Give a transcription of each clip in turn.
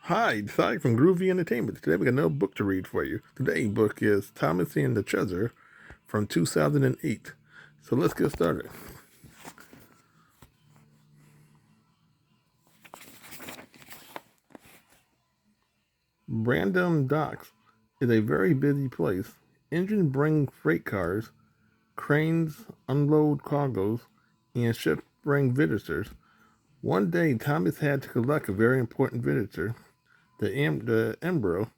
Hi, it's Cy from Groovy Entertainment. Today we got another book to read for you. Today's book is Thomas and the Treasure from 2008. So let's get started. Brandon Docks is a very busy place. Engines bring freight cars, cranes unload cargoes, and ships bring visitors. One day, Thomas had to collect a very important visitor, the Emperor.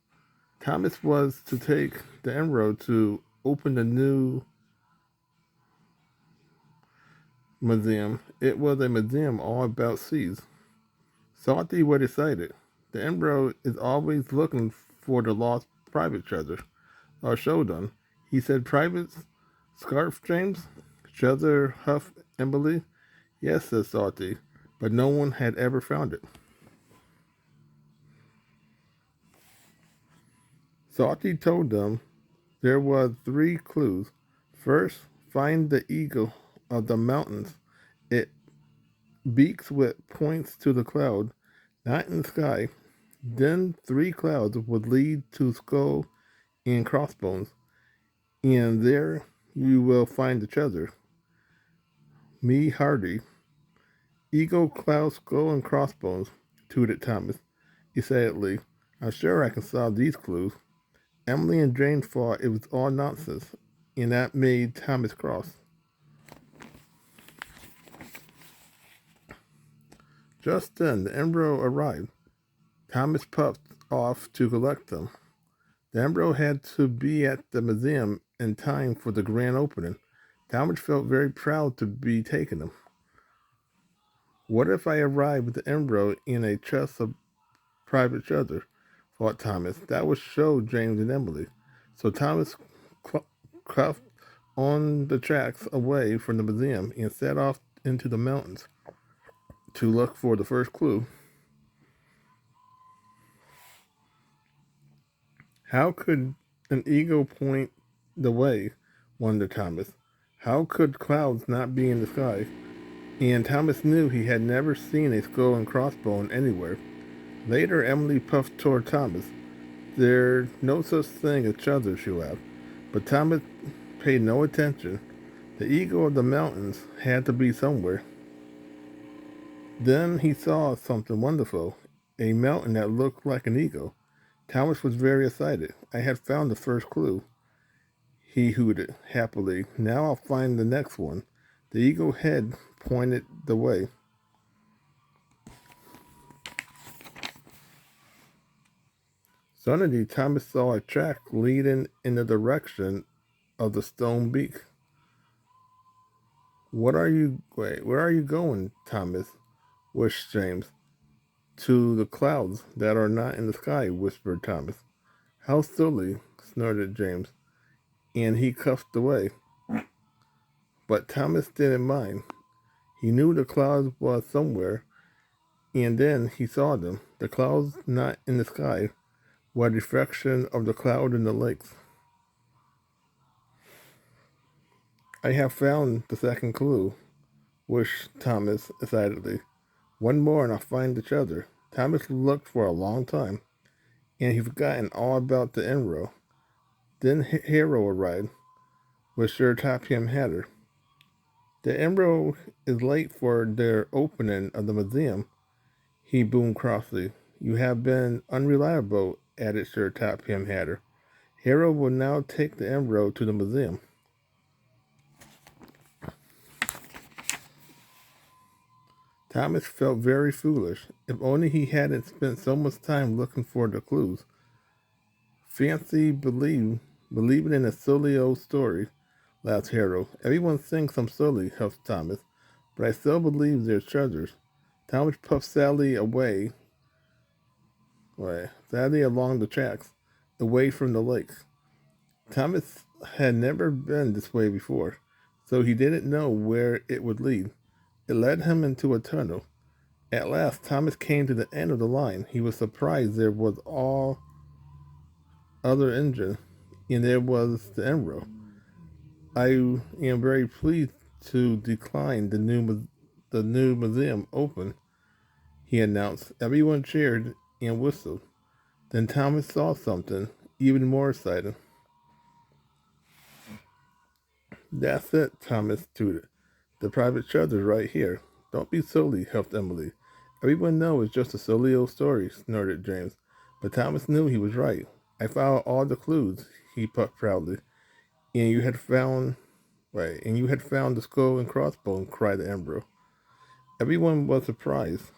Thomas was to take the Emperor to open the new museum. It was a museum all about seas. Salty was excited. The Emperor is always looking for the lost private treasure, or Shodan. He said, Private Scarf, James? Treasure Huff Emily? Yes, said Salty, but no one had ever found it. Salty told them there were three clues. First, find the eagle of the mountains. It beaks with points to the cloud, not in the sky. Then three clouds would lead to skull and crossbones, and there you will find the treasure. Me Hardy, Eagle, Cloud, Skull, and Crossbones, tooted Thomas excitedly. I'm sure I can solve these clues. Emily and Jane thought it was all nonsense, and that made Thomas cross. Just then, the Emperor arrived. Thomas puffed off to collect them. The Emperor had to be at the museum in time for the grand opening. Thomas felt very proud to be taking them. What if I arrived with the Emperor in a chest of private treasure? Thought Thomas. That would show James and Emily. So Thomas cuffed on the tracks away from the museum and set off into the mountains to look for the first clue. How could an eagle point the way? Wondered Thomas. How could clouds not be in the sky? And Thomas knew he had never seen a skull and crossbone anywhere. Later, Emily puffed toward Thomas. There's no such thing as treasure, she laughed. But Thomas paid no attention. The eagle of the mountains had to be somewhere. Then he saw something wonderful, a mountain that looked like an eagle. Thomas was very excited. I had found the first clue. He hooted happily. Now I'll find the next one. The eagle head pointed the way. Suddenly, Thomas saw a track leading in the direction of the stone beak. Where are you going, Thomas? Wished James. To the clouds that are not in the sky, whispered Thomas. How silly, snorted James, and he cuffed away. But Thomas didn't mind. He knew the clouds was somewhere, and then he saw them. The clouds not in the sky were a reflection of the cloud in the lakes. I have found the second clue, wished Thomas excitedly. One more and I'll find the treasure. Thomas looked for a long time, and he forgotten all about the Enro. Then Hero arrived with Sir Topham Hatter. The Enro is late for their opening of the museum, he boomed crossly. You have been unreliable, added Sir Topham Hatter. Hero will now take the Enro to the museum. Thomas felt very foolish. If only he hadn't spent so much time looking for the clues. Fancy believing in a silly old story, laughed Harold. Everyone thinks I'm silly, huffed Thomas, but I still believe there's treasures. Thomas puffed sadly along the tracks, away from the lakes. Thomas had never been this way before, so he didn't know where it would lead. It led him into a tunnel. At last, Thomas came to the end of the line. He was surprised there was all other engine, and there was the Enro. I am very pleased to decline the new museum open, he announced. Everyone cheered, and whistled. Then Thomas saw something even more exciting. That's it, Thomas tooted. The private shelter's right here. Don't be silly, huffed Emily. Everyone knows it's just a silly old story, snorted James. But Thomas knew he was right. I followed all the clues, he puffed proudly. And you had found the skull and crossbones, cried Ambrose. Everyone was surprised.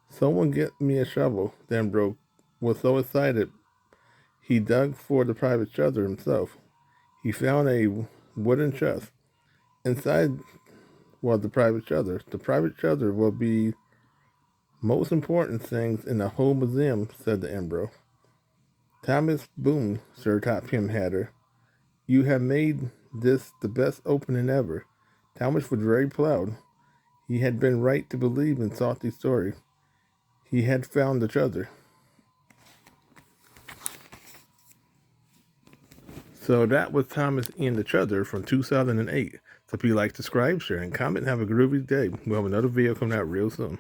Someone get me a shovel, Ambrose was so excited he dug for the private shelter himself. He found a wooden chest. Inside was the private shelter. The private shelter will be most important things in the whole museum, said the Emperor. Thomas boomed, Sir Topham Hatter. You have made this the best opening ever. Thomas was very proud. He had been right to believe in Salty's story. He had found the treasure. So that was Thomas and the Treasure from 2008. So if you like, subscribe, share, and comment. Have a groovy day. We'll have another video coming out real soon.